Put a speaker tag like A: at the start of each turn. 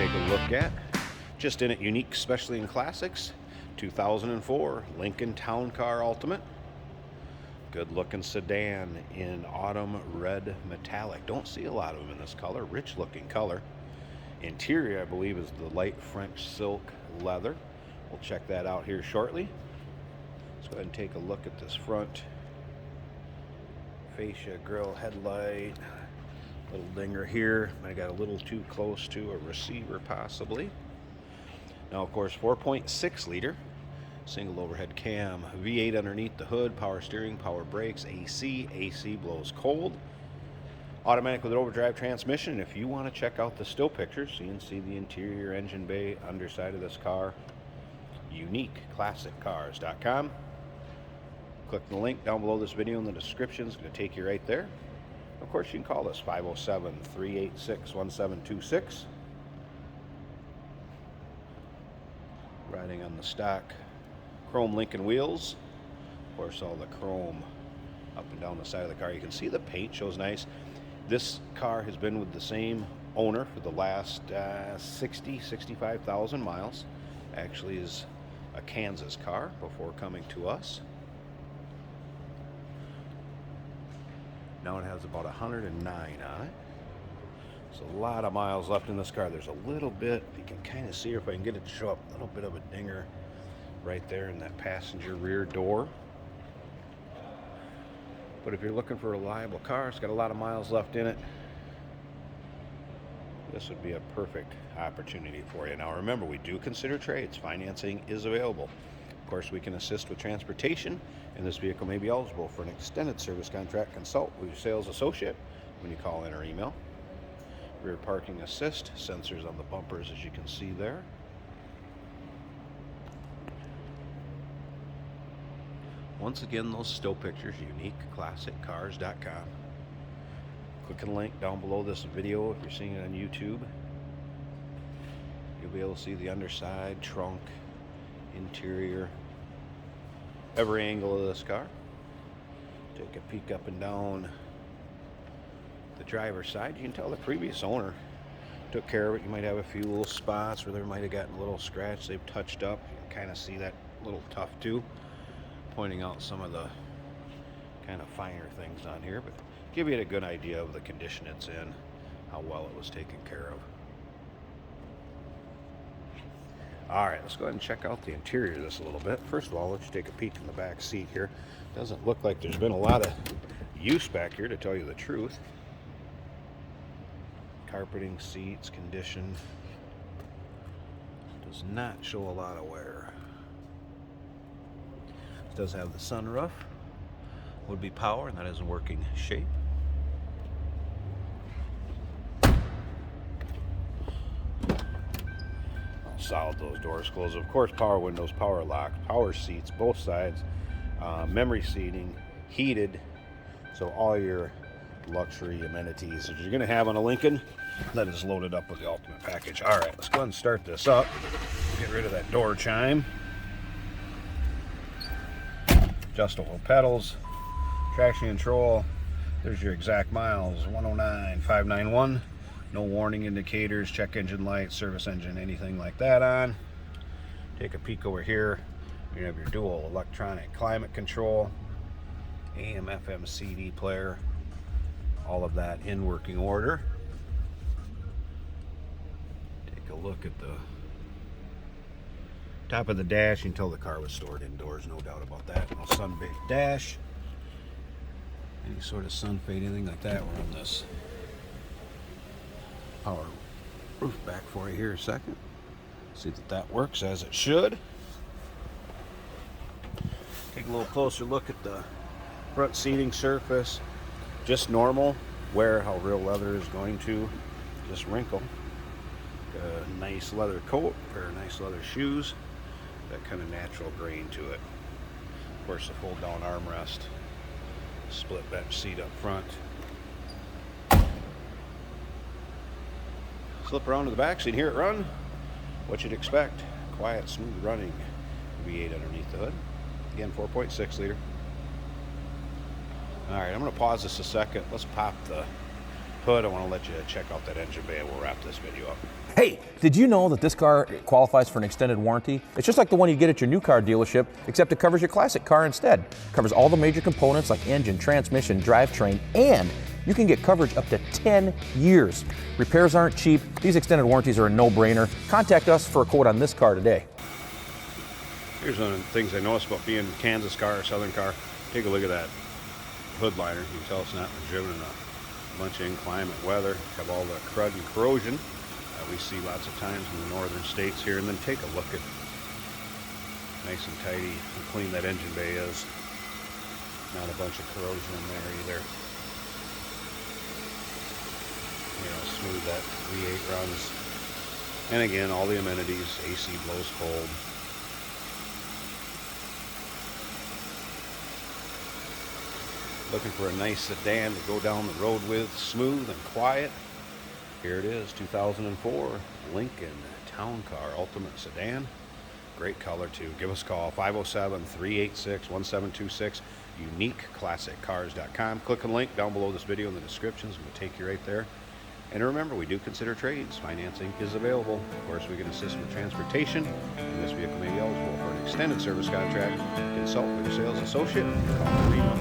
A: take a look at, just in it unique, especially in classics, 2004 Lincoln Town Car Ultimate. Good looking sedan in autumn red metallic. Don't see a lot of them in this color. Rich looking color. Interior, I believe, is the light French silk leather. We'll check that out here shortly. Let's go ahead and take a look at this front fascia grille headlight. Little dinger here. I got a little too close to a receiver possibly. Now, of course, 4.6 liter. Single overhead cam, V8 underneath the hood, power steering, power brakes, AC blows cold. Automatic with overdrive transmission. If you want to check out the still pictures so you can see the interior, engine bay, underside of this car, uniqueclassiccars.com. Click the link down below this video in the description. It's going to take you right there. Of course, you can call us 507-386-1726. Riding on the stock chrome Lincoln wheels. Of course, all the chrome up and down the side of the car. You can see the paint shows nice. This car has been with the same owner for the last 65,000 miles. Actually is a Kansas car before coming to us. Now it has about 109 on it. There's a lot of miles left in this car. There's a little bit, you can kind of see, if I can get it to show up, a little bit of a dinger right there in that passenger rear door. But if you're looking for a reliable car, it's got a lot of miles left in it, this would be a perfect opportunity for you. Now remember, we do consider trades. Financing is available. Of course, we can assist with transportation, and this vehicle may be eligible for an extended service contract. Consult with your sales associate when you call in or email. Rear parking assist, sensors on the bumpers as you can see there. Once again, those still pictures, uniqueclassiccars.com. Click the link down below this video if you're seeing it on YouTube. You'll be able to see the underside, trunk, interior, every angle of this car. Take a peek up and down the driver's side. You can tell the previous owner took care of it. You might have a few little spots where there might have gotten a little scratch they've touched up. You can kind of see that little tough too, pointing out some of the kind of finer things on here, but give you a good idea of the condition it's in, how well it was taken care of. All right, let's go ahead and check out the interior of this a little bit. First of all, let's take a peek in the back seat here. Doesn't look like there's been a lot of use back here, to tell you the truth. Carpeting, seats, condition. Does not show a lot of wear. It does have the sunroof. Would be power, and that is in working shape. Solid those doors close. Of course, power windows, power locks, power seats, both sides, memory seating, heated. So all your luxury amenities that you're going to have on a Lincoln, that is loaded up with the ultimate package. All right, let's go ahead and start this up. Get rid of that door chime. Adjustable pedals, traction control. There's your exact miles, 109,591. No warning indicators, check engine light, service engine, anything like that on. Take a peek over here. You have your dual electronic climate control, AM, FM, CD player, all of that in working order. Take a look at the top of the dash. You can tell the car was stored indoors, no doubt about that. No sun-baked dash. Any sort of sun fade, anything like that. We're on this power roof back for you here a second. See that that works as it should. Take a little closer look at the front seating surface. Just normal wear, how real leather is going to just wrinkle. A nice leather coat, pair of nice leather shoes, that kind of natural grain to it. Of course, the fold down armrest, split bench seat up front. Slip around to the back so you can hear it run. What you'd expect, quiet, smooth running V8 underneath the hood. Again, 4.6 liter. All right, I'm going to pause this a second. Let's pop the hood, I want to let you check out that engine bay and we'll wrap this video up.
B: Hey, did you know that this car qualifies for an extended warranty? It's just like the one you get at your new car dealership, except it covers your classic car instead. It covers all the major components like engine, transmission, drivetrain, and you can get coverage up to 10 years. Repairs aren't cheap. These extended warranties are a no-brainer. Contact us for a quote on this car today.
A: Here's one of the things I noticed about being a Kansas car or Southern car. Take a look at that hood liner. You can tell it's not been driven in a bunch of inclement weather. Have all the crud and corrosion we see lots of times in the northern states here. And then take a look at nice and tidy and clean that engine bay is. Not a bunch of corrosion in there either. You know, smooth that V8 runs. And again, all the amenities. AC blows cold. Looking for a nice sedan to go down the road with, smooth and quiet. Here it is, 2004 Lincoln Town Car Ultimate Sedan. Great color too. Give us a call, 507-386-1726, uniqueclassiccars.com. Click on the link down below this video in the descriptions. We'll take you right there. And remember, we do consider trades. Financing is available. Of course, we can assist with transportation, and this vehicle may be eligible for an extended service contract. Consult with your sales associate. Call Reno.